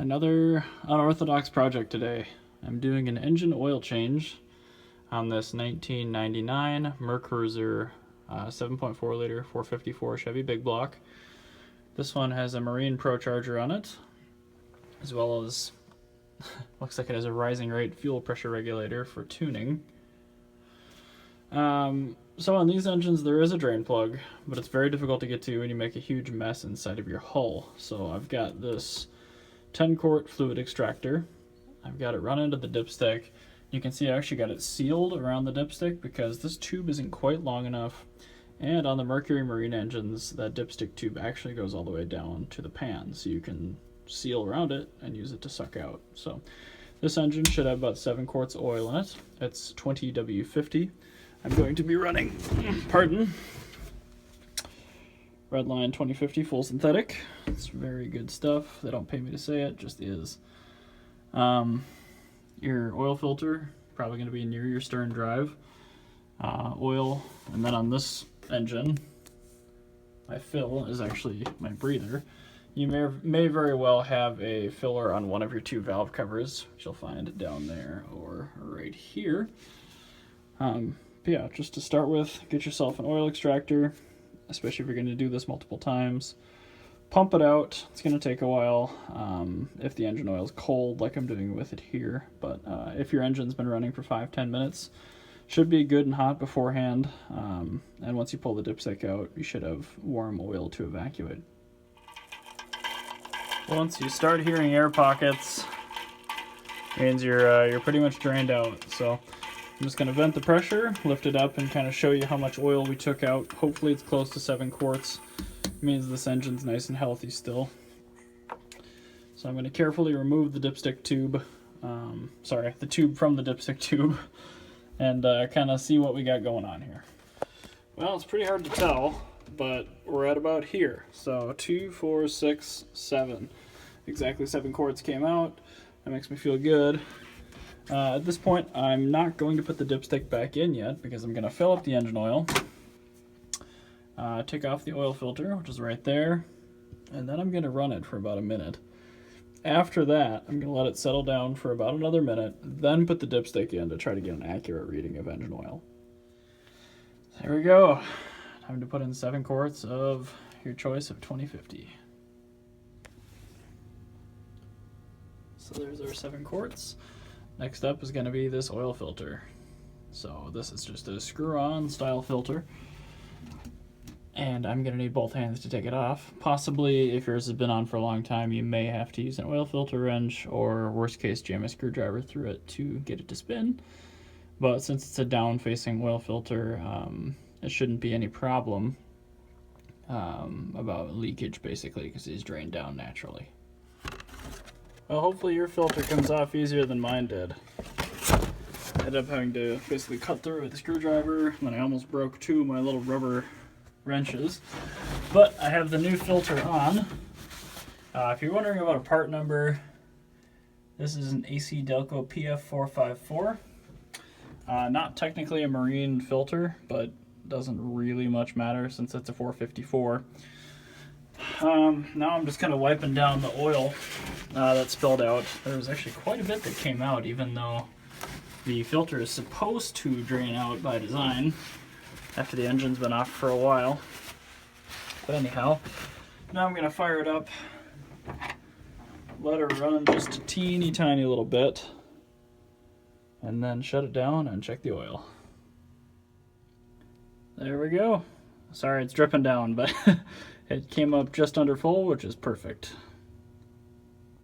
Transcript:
Another unorthodox project today. I'm doing an engine oil change on this 1999 Mercruiser 7.4 liter 454 Chevy big block. This one has a Marine Pro Charger on it, as well as looks like it has a rising rate fuel pressure regulator for tuning. So on these engines there is a drain plug, but it's very difficult to get to and you make a huge mess inside of your hull. So I've got this 10-quart fluid extractor. I've got it run into the dipstick. You can see I actually got it sealed around the dipstick because this tube isn't quite long enough. And on the Mercury Marine engines, that dipstick tube actually goes all the way down to the pan, so you can seal around it and use it to suck out. So this engine should have about 7 quarts of oil in it. It's 20W50. I'm going to be running, pardon, Redline 2050 full synthetic. It's very good stuff. They don't pay me to say it, just is. Your oil filter, probably going to be near your stern drive. Oil, and then on this engine, my fill is actually my breather. You may very well have a filler on one of your 2 valve covers, which you'll find down there or right here. But yeah, just to start with, get yourself an oil extractor, especially if you're going to do this multiple times. Pump it out. It's going to take a while if the engine oil is cold, like I'm doing with it here. But if your engine's been running for 5-10 minutes, should be good and hot beforehand. And once you pull the dipstick out, you should have warm oil to evacuate. Once you start hearing air pockets, it means you're pretty much drained out. So I'm just going to vent the pressure, lift it up, and kind of show you how much oil we took out. Hopefully it's close to 7 quarts. It means this engine's nice and healthy still. So I'm going to carefully remove the dipstick tube, the tube from the dipstick tube, and kind of see what we got going on here. Well, it's pretty hard to tell, but we're at about here. So 2, 4, 6, 7. Exactly 7 quarts came out. That makes me feel good. At this point, I'm not going to put the dipstick back in yet because I'm going to fill up the engine oil, take off the oil filter, which is right there, and then I'm going to run it for about a minute. After that, I'm going to let it settle down for about another minute, then put the dipstick in to try to get an accurate reading of engine oil. There we go. Time to put in 7 quarts of your choice of 2050. So there's our 7 quarts. Next up is going to be this oil filter. So this is just a screw-on style filter. And I'm going to need both hands to take it off. Possibly, if yours has been on for a long time, you may have to use an oil filter wrench or, worst case, jam a screwdriver through it to get it to spin. But since it's a down-facing oil filter, it shouldn't be any problem about leakage, basically, because it's drained down naturally. Well, hopefully your filter comes off easier than mine did. I ended up having to basically cut through it with a screwdriver, and then I almost broke 2 of my little rubber wrenches. But I have the new filter on. If you're wondering about a part number, this is an AC Delco PF454. Not technically a marine filter, but doesn't really much matter since it's a 454. Now I'm just kind of wiping down the oil that spilled out. There was actually quite a bit that came out, even though the filter is supposed to drain out by design after the engine's been off for a while. But anyhow, now I'm going to fire it up, let her run just a teeny tiny little bit, and then shut it down and check the oil. There we go. Sorry it's dripping down, but it came up just under full, which is perfect.